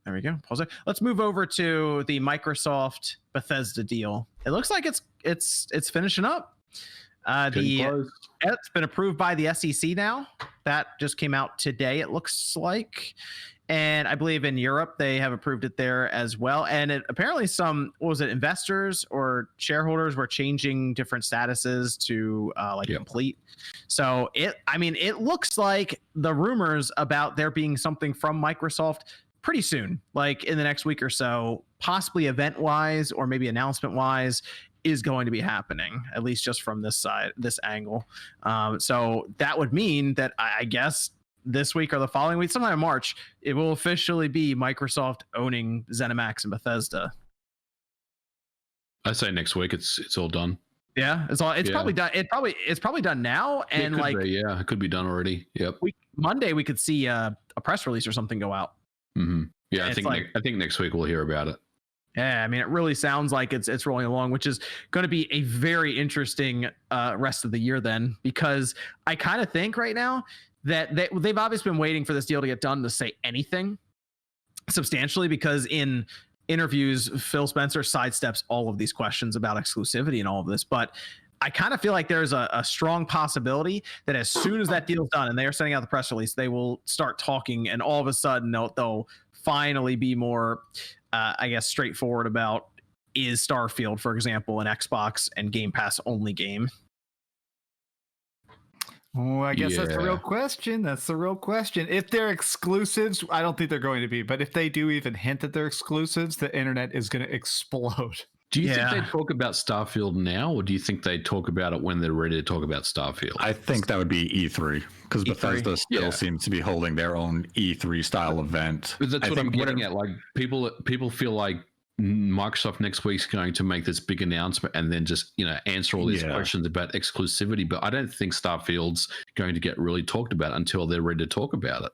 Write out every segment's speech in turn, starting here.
There we go. Pause it. Let's move over to the Microsoft Bethesda deal. It looks like it's finishing up. It's been approved by the SEC now. That just came out today, it looks like. And I believe in Europe, they have approved it there as well. And apparently investors or shareholders were changing different statuses to complete. So it looks like the rumors about there being something from Microsoft pretty soon, like in the next week or so, possibly event-wise or maybe announcement-wise, is going to be happening, at least just from this side, this angle. So that would mean that I guess this week or the following week, sometime in March, it will officially be Microsoft owning ZeniMax and Bethesda. I say next week it's all done. Yeah, it's probably done. It's probably done now, and it could be done already. Yep. Monday we could see a press release or something go out. Mm-hmm. Yeah, I think next week we'll hear about it. Yeah, I mean, it really sounds like it's rolling along, which is going to be a very interesting rest of the year then, because I kind of think right now that they've obviously been waiting for this deal to get done to say anything substantially, because in interviews, Phil Spencer sidesteps all of these questions about exclusivity and all of this. But I kind of feel like there's a strong possibility that as soon as that deal's done and they are sending out the press release, they will start talking, and all of a sudden they'll finally be more, straightforward about, is Starfield, for example, an Xbox and Game Pass only game? Oh, I guess that's the real question. That's the real question. If they're exclusives, I don't think they're going to be. But if they do even hint that they're exclusives, the internet is going to explode. Do you think they talk about Starfield now, or do you think they talk about it when they're ready to talk about Starfield? I think that would be E3, because Bethesda still seems to be holding their own E3 style event. But that's what I'm getting at. Like people feel like Microsoft next week's going to make this big announcement and then just answer all these questions about exclusivity. But I don't think Starfield's going to get really talked about until they're ready to talk about it.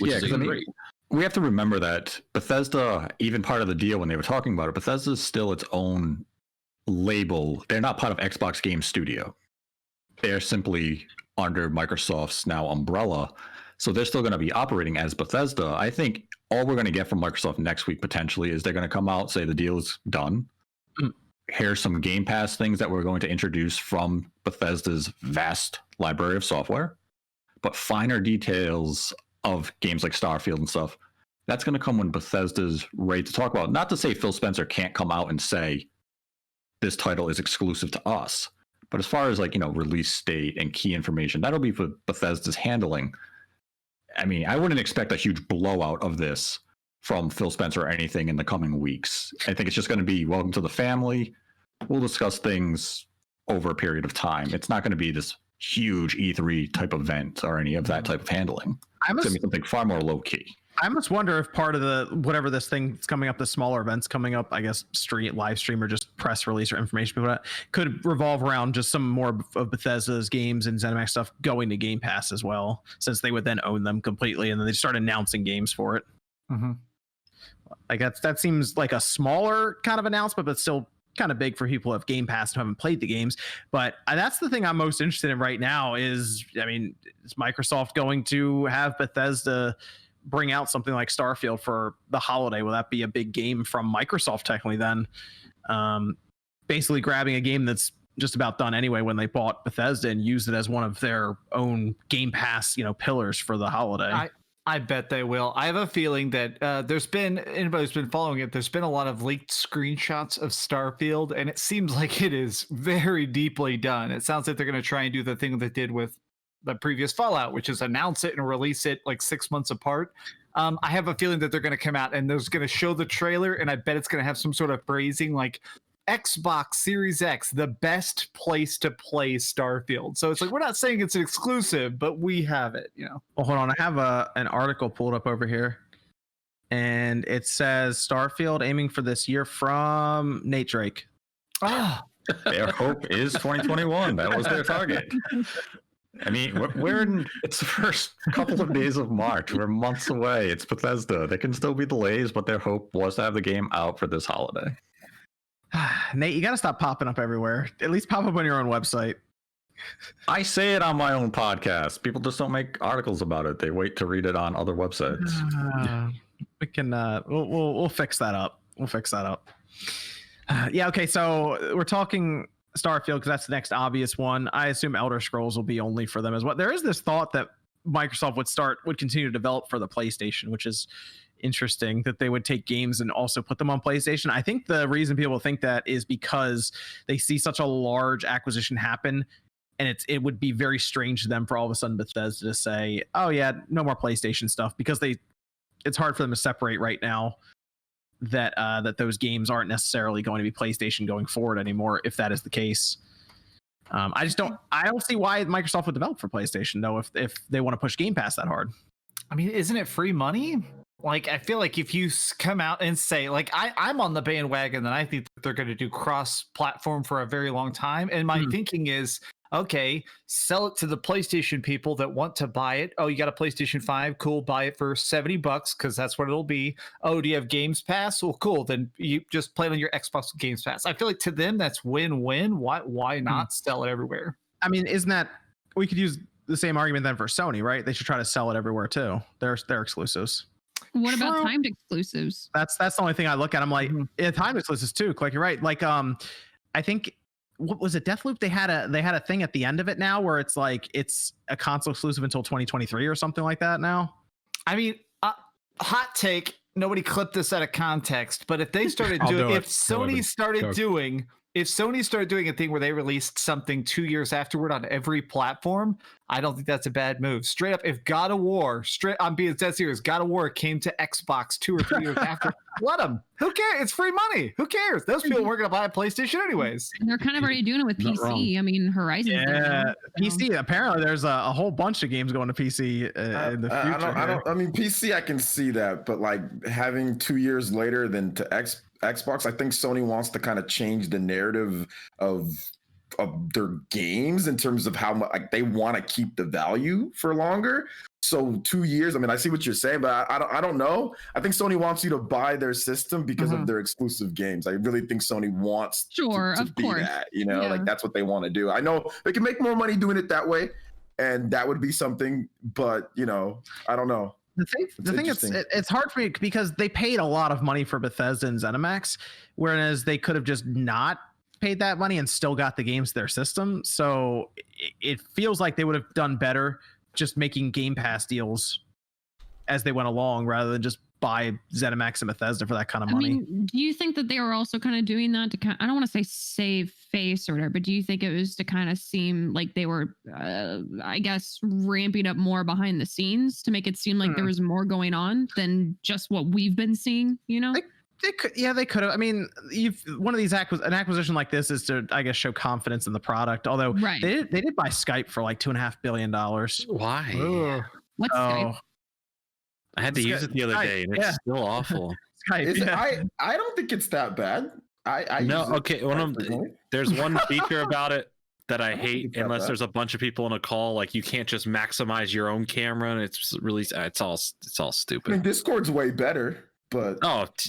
Which is great. We have to remember that Bethesda, even part of the deal when they were talking about it, Bethesda is still its own label. They're not part of Xbox Game Studio. They're simply under Microsoft's now umbrella. So they're still going to be operating as Bethesda. I think all we're going to get from Microsoft next week potentially is they're going to come out, say the deal is done. Here's some Game Pass things that we're going to introduce from Bethesda's vast library of software. But finer details of games like Starfield and stuff, that's going to come when Bethesda's ready to talk about. Not to say Phil Spencer can't come out and say this title is exclusive to us, but as far as release date and key information, that'll be for Bethesda's handling. I mean, I wouldn't expect a huge blowout of this from Phil Spencer or anything in the coming weeks. I think it's just going to be welcome to the family. We'll discuss things over a period of time. It's not going to be this huge E3 type event or any of that type of handling. It's going to be something far more low key. I must wonder if part of the whatever this thing that's coming up, the smaller events coming up, I guess live stream or just press release or information, but could revolve around just some more of Bethesda's games and ZeniMax stuff going to Game Pass as well, since they would then own them completely, and then they start announcing games for it. Mm-hmm. Like that seems like a smaller kind of announcement, but still kind of big for people who have Game Pass and haven't played the games. But that's the thing I'm most interested in right now is, I mean, is Microsoft going to have Bethesda bring out something like Starfield for the holiday? Will that be a big game from Microsoft technically then? Basically grabbing a game that's just about done anyway when they bought Bethesda and used it as one of their own Game Pass, pillars for the holiday. I bet they will. I have a feeling that there's been, anybody who's been following it, there's been a lot of leaked screenshots of Starfield, and it seems like it is very deeply done. It sounds like they're going to try and do the thing they did with the previous Fallout, which is announce it and release it like 6 months apart. I have a feeling that they're going to come out and they're going to show the trailer, and I bet it's going to have some sort of phrasing like Xbox Series X, the best place to play Starfield. So it's like, we're not saying it's an exclusive, but we have it, Well, hold on. I have an article pulled up over here, and it says Starfield aiming for this year from Nate Drake. Their hope is 2021. That was their target. I mean, it's the first couple of days of March. We're months away. It's Bethesda. There can still be delays, but their hope was to have the game out for this holiday. Nate, you got to stop popping up everywhere. At least pop up on your own website. I say it on my own podcast. People just don't make articles about it. They wait to read it on other websites. We can we'll fix that up. We'll fix that up. Yeah. Okay. So we're talking Starfield because that's the next obvious one. I assume Elder Scrolls will be only for them as well. There is this thought that Microsoft would continue to develop for the PlayStation, which is interesting that they would take games and also put them on PlayStation. I think the reason people think that is because they see such a large acquisition happen, and it would be very strange to them for all of a sudden Bethesda to say, "Oh yeah, no more PlayStation stuff," because it's hard for them to separate right now that those games aren't necessarily going to be PlayStation going forward anymore. If that is the case, I don't see why Microsoft would develop for PlayStation though if they want to push Game Pass that hard. I mean, isn't it free money? Like, I feel like if you come out and say, like, I'm on the bandwagon, then I think that they're going to do cross-platform for a very long time. And my thinking is, okay, sell it to the PlayStation people that want to buy it. Oh, you got a PlayStation 5? Cool, buy it for $70 because that's what it'll be. Oh, do you have Games Pass? Well, cool. Then you just play it on your Xbox Games Pass. I feel like to them, that's win-win. Why not sell it everywhere? I mean, isn't that, we could use the same argument then for Sony, right? They should try to sell it everywhere too. They're exclusives. What about timed exclusives? That's the only thing I look at. I'm like, yeah, timed exclusives too. Like, you're right. Like, I think, what was it, Deathloop? They had a thing at the end of it now where it's like it's a console exclusive until 2023 or something like that now. I mean, hot take, nobody clipped this out of context, but if they started doing, if Sony started doing a thing where they released something 2 years afterward on every platform, I don't think that's a bad move. Straight up, if God of War, I'm being dead serious, God of War came to Xbox 2 or 3 years after, let them. Who cares? It's free money. Who cares? Those people weren't going to buy a PlayStation anyways. And they're kind of already doing it with PC. I mean, Horizon. Yeah, PC. Apparently, there's a whole bunch of games going to PC in the future. I mean, PC, I can see that, but like having 2 years later than to Xbox, I think Sony wants to kind of change the narrative of their games in terms of how much like they want to keep the value for longer. So 2 years, I mean, I see what you're saying, but I don't know. I think Sony wants you to buy their system because of their exclusive games. I really think Sony wants to be that, like that's what they want to do. I know they can make more money doing it that way, and that would be something, but I don't know. The thing is, it's hard for me because they paid a lot of money for Bethesda and ZeniMax, whereas they could have just not paid that money and still got the games to their system. So it feels like they would have done better just making Game Pass deals as they went along rather than just buy ZeniMax and Bethesda for that kind of money. I mean, do you think that they were also kind of doing that to I don't want to say save face or whatever, but do you think it was to kind of seem like they were, I guess, ramping up more behind the scenes to make it seem like there was more going on than just what we've been seeing, They could have. I mean, one of these an acquisition like this is to, I guess, show confidence in the product. Although they did buy Skype for like $2.5 billion. Why? What's Skype? I had to use it the other day, and it's still awful. Skype, I don't think it's that bad. There's one feature about it that I hate unless there's a bunch of people on a call. Like, you can't just maximize your own camera, and it's really it's all stupid. I mean, Discord's way better. But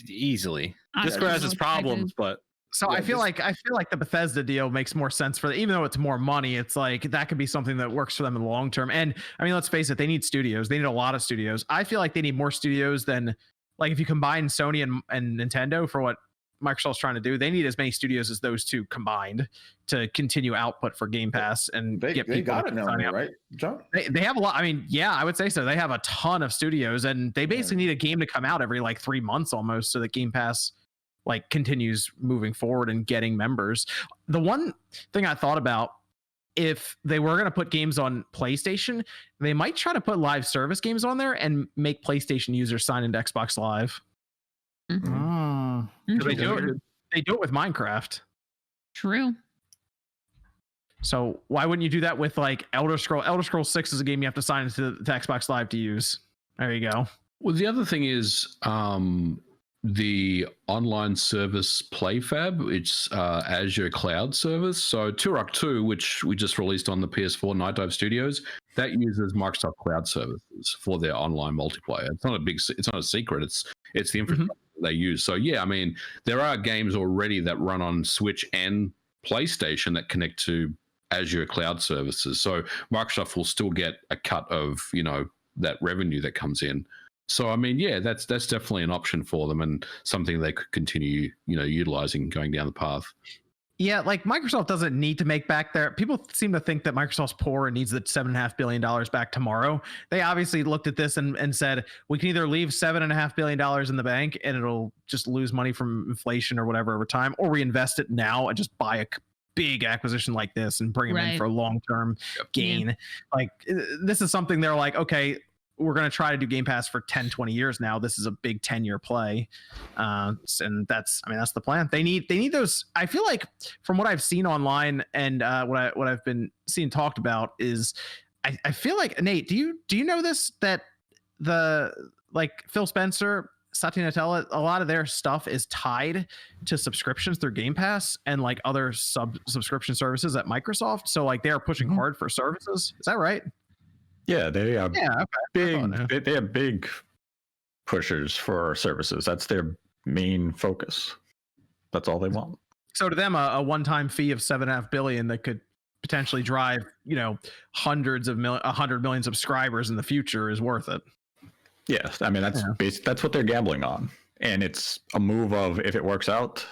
easily. Discord has its problems, but so I feel like the Bethesda deal makes more sense for them, even though it's more money. It's like that could be something that works for them in the long term. And I mean, let's face it, they need studios. They need a lot of studios. I feel like they need more studios than, like, if you combine Sony and Nintendo for what Microsoft's trying to do, they need as many studios as those two combined to continue output for Game Pass and get people. They got it now, right, John? They have a lot. I mean, yeah, I would say so. They have a ton of studios, and they basically need a game to come out every like 3 months almost, so that Game Pass like continues moving forward and getting members. The one thing I thought about, if they were going to put games on PlayStation, they might try to put live service games on there and make PlayStation users sign into Xbox Live. They do it with Minecraft. True. So why wouldn't you do that with like Elder Scrolls 6 is a game you have to sign into Xbox Live to use. There you go. Well, the other thing is the online service PlayFab. It's Azure cloud service. So Turok 2, which we just released on the PS4 Night Dive Studios, that uses Microsoft Cloud services for their online multiplayer. It's not a secret. It's the infrastructure they use. So yeah, I mean, there are games already that run on Switch and PlayStation that connect to Azure cloud services. So Microsoft will still get a cut of, that revenue that comes in. So I mean, yeah, that's definitely an option for them and something they could continue, utilizing going down the path. Yeah, like Microsoft doesn't need to make back their. People seem to think that Microsoft's poor and needs the $7.5 billion back tomorrow. They obviously looked at this and said, we can either leave $7.5 billion in the bank and it'll just lose money from inflation or whatever over time, or we invest it now and just buy a big acquisition like this and bring them in for a long-term gain. Yeah. Like, this is something they're like, okay, we're going to try to do Game Pass for 10, 20 years now. This is a big 10-year play. And that's the plan. They need those. I feel like from what I've seen online and what I've been seeing talked about is I feel like, Nate, do you know this, that Phil Spencer, Satya Nadella, a lot of their stuff is tied to subscriptions through Game Pass and like other subscription services at Microsoft. So like they are pushing hard for services. Is that right? Yeah, they are big. They have big pushers for services. That's their main focus. That's all they want. So to them, a one-time fee of $7.5 billion that could potentially drive, hundreds of 100 million subscribers in the future is worth it. Yes, I mean that's what they're gambling on, and it's a move of, if it works out,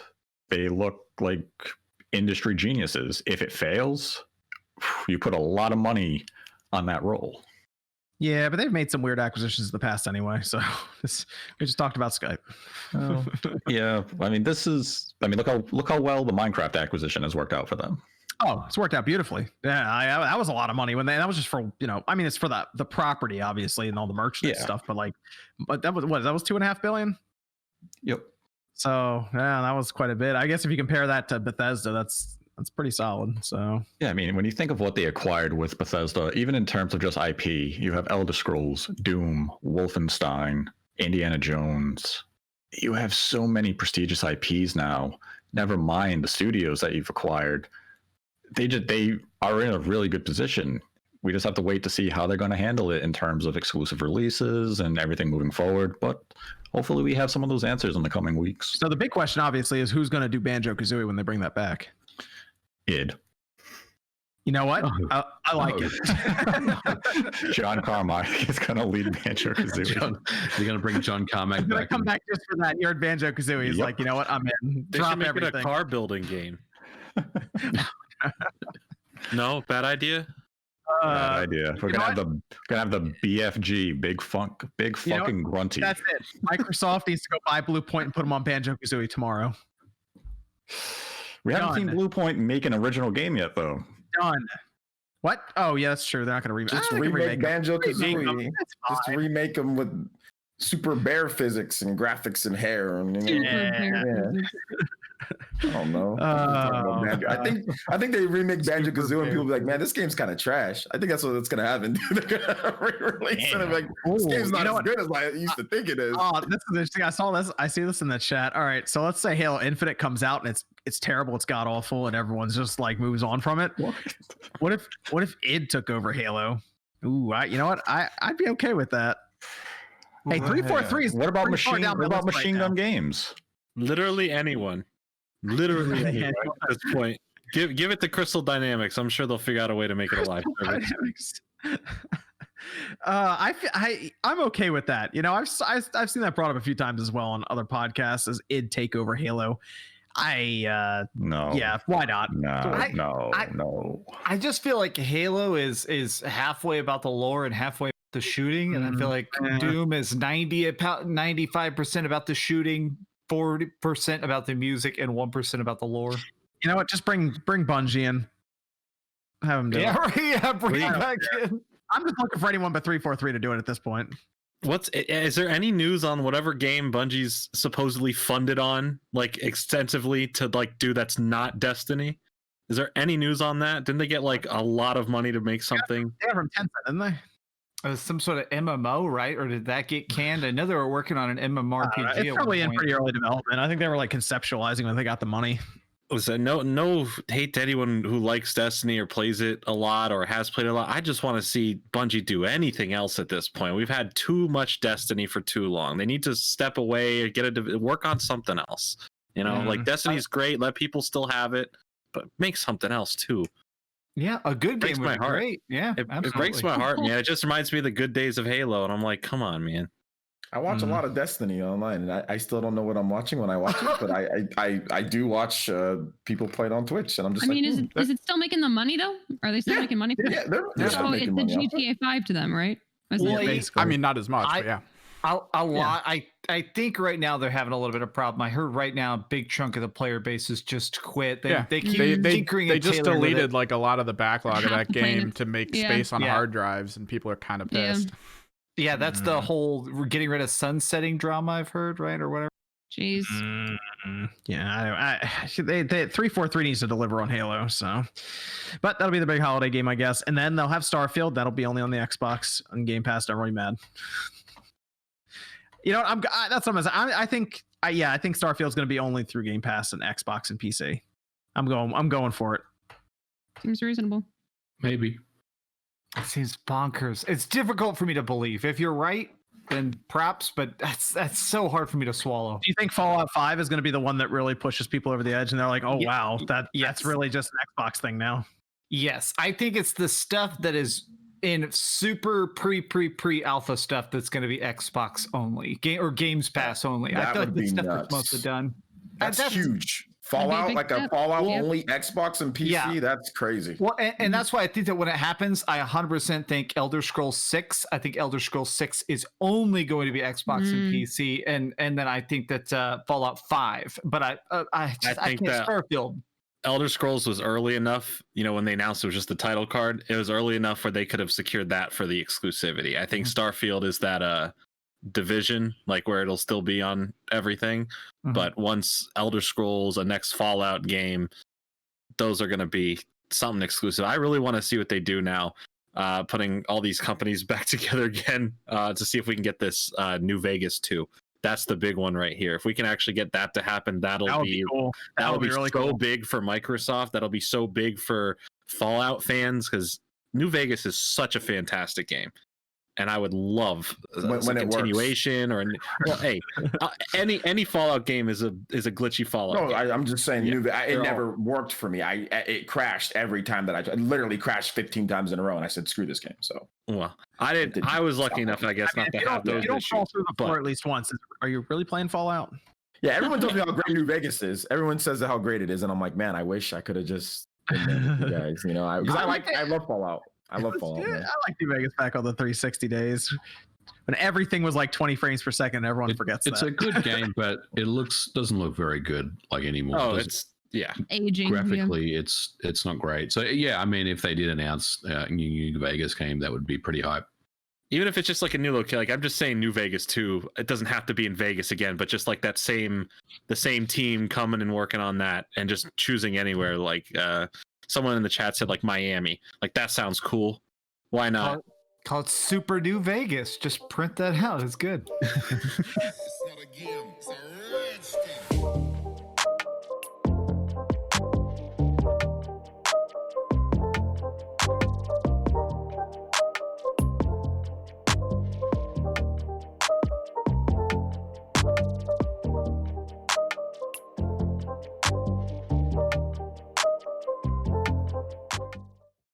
they look like industry geniuses. If it fails, you put a lot of money on that role. Yeah, but they've made some weird acquisitions in the past anyway. So we just talked about Skype. Yeah, I mean look how well the Minecraft acquisition has worked out for them. Oh, it's worked out beautifully. Yeah, that was a lot of money that was just for, it's for the property obviously and all the merchandise stuff, but that was $2.5 billion. Yep. So yeah, that was quite a bit. I guess if you compare that to Bethesda, that's pretty solid. So yeah, I mean, when you think of what they acquired with Bethesda, even in terms of just IP, you have Elder Scrolls, Doom, Wolfenstein, Indiana Jones. You have so many prestigious IPs now. Never mind the studios that you've acquired. They are in a really good position. We just have to wait to see how they're going to handle it in terms of exclusive releases and everything moving forward. But hopefully we have some of those answers in the coming weeks. So the big question obviously is who's going to do Banjo-Kazooie when they bring that back? Id. You know what? I like it. John Carmack is going to lead Banjo-Kazooie. You're going to bring John Carmack back. He's going to come in. back just for that. You're at Banjo-Kazooie. He's like, you know what? I'm in. They Drop should make everything. it a car building game. No, bad idea. Bad idea. We're gonna have the BFG, big fucking grunty. That's it. Microsoft needs to go buy Blue Point and put them on Banjo-Kazooie tomorrow. We haven't seen Blue Point make an original game yet, though. Done. What? Oh yeah, that's true. They're not gonna remake. Just remake Banjo-Kazooie. Just remake them with super bear physics and graphics and hair and I don't know. I think they remake Banjo-Kazooie and people be like, man, this game's kind of trash. I think that's what's gonna happen. They're gonna re-release it and like, this game's not as good as I used to think it is. Oh, this is interesting. I saw this. I see this in the chat. All right, so let's say Halo Infinite comes out and it's terrible, it's god awful, and everyone's just like moves on from it. What if id took over Halo? Ooh, you know what? I'd be okay with that. Hey, 343 is what about Machine Gun Games? Literally anyone. Literally anyone at this point. Give it to Crystal Dynamics. I'm sure they'll figure out a way to make it a live service. I'm okay with that. I've seen that brought up a few times as well on other podcasts as id take over Halo. No. Yeah, why not? No. I just feel like Halo is halfway about the lore and halfway about the shooting, and I feel like Doom is 95% about the shooting, 40% about the music, and 1% about the lore. You know what? Just bring Bungie in. Have them do it. Bring it back in. I'm just looking for anyone but 343 to do it at this point. Is there any news on whatever game Bungie's supposedly funded on, like extensively to like do that's not Destiny? Is there any news on that? Didn't they get like a lot of money to make something? Yeah, from Tencent, didn't they? Some sort of MMO, right? Or did that get canned? I know they were working on an MMORPG. It's probably in pretty early development. I think they were like conceptualizing when they got the money. No hate to anyone who likes Destiny or plays it a lot or has played a lot. I just want to see Bungie do anything else at this point. We've had too much Destiny for too long. They need to step away, work on something else. Like Destiny's great. Let people still have it, but make something else too. Yeah, a good game would be great. Yeah, it breaks my heart, man. It just reminds me of the good days of Halo, and I'm like, come on, man. I watch a lot of Destiny online, and I still don't know what I'm watching when I watch it, but I do watch people play it on Twitch, and I'm just I mean, is it still making them money though? Are they still making money? Yeah, they're still So making it's money. the off it. GTA 5 to them, right? Is Well, it- I mean, not as much, but yeah. A lot. I think right now they're having a little bit of problem. I heard right now a big chunk of the player base has just quit. They keep tinkering they and just tailoring with deleted it. like a lot of the backlog of Half that the planet. game to make Yeah. space on Yeah. hard drives, and people are kind of Yeah. pissed. Yeah, that's the whole we're getting rid of sunsetting drama I've heard, right? Or whatever. Jeez. Yeah, they 343 needs to deliver on Halo, so. But that'll be the big holiday game, I guess. And then they'll have Starfield. That'll be only on the Xbox on Game Pass. Don't really mad. You know, that's what I'm saying. I think Starfield's going to be only through Game Pass and Xbox and PC. I'm going for it. Seems reasonable. Maybe. It seems bonkers. It's difficult for me to believe. If you're right, then props, but that's so hard for me to swallow. Do you think Fallout 5 is going to be the one that really pushes people over the edge and they're like, oh, wow, that's really just an Xbox thing now? Yes, I think it's the stuff that is in super pre alpha stuff that's going to be Xbox only, Games Pass only. I That feel like would the be stuff nuts. that's mostly done. That's huge. That'd be a Fallout, big like a step. Fallout Yeah. only Xbox and PC. Yeah. That's crazy. Well, and that's why I think that when it happens, I 100% think Elder Scrolls 6. I think Elder Scrolls 6 is only going to be Xbox and PC, and then I think that Fallout 5. But I think can't that- Starfield. Elder Scrolls was early enough, when they announced it was just the title card, it was early enough where they could have secured that for the exclusivity. I think Starfield is that division, like where it'll still be on everything. Mhm. But once Elder Scrolls, a next Fallout game, those are going to be something exclusive. I really want to see what they do now, putting all these companies back together again to see if we can get this New Vegas 2. That's the big one right here. If we can actually get that to happen, that'll That would be cool. that'll be really so cool. big for Microsoft. That'll be so big for Fallout fans because New Vegas is such a fantastic game, and I would love When some it works. continuation hey, any Fallout game is a glitchy Fallout. No, game. I'm just saying, it They're never worked for me. It crashed every time that I literally crashed 15 times in a row, and I said, "Screw this game." So Well, I didn't. I was lucky enough, I guess, not to have those you don't fall issues. through the floor but- at least once. Are you really playing Fallout? yeah, everyone tells me how great New Vegas is. Everyone says how great it is, and I'm like, man, I wish I could have just been there with you guys. Because I love Fallout. I love Fallout. Yeah, Man. I like New Vegas back on the 360 days when everything was like 20 frames per second. Everyone forgets It's that. a good game, but it doesn't look very good like anymore. Oh, Does it? it's yeah. Aging. yeah. Graphically, it's not great. So yeah, I mean, if they did announce a New Vegas game, that would be pretty hype. Even if it's just like a new location, like I'm just saying New Vegas 2, it doesn't have to be in Vegas again, but just like the same team coming and working on that and just choosing anywhere. Like someone in the chat said like Miami. Like that sounds cool. Why not? Call it Super New Vegas. Just print that out. It's good. It's not a game, it's a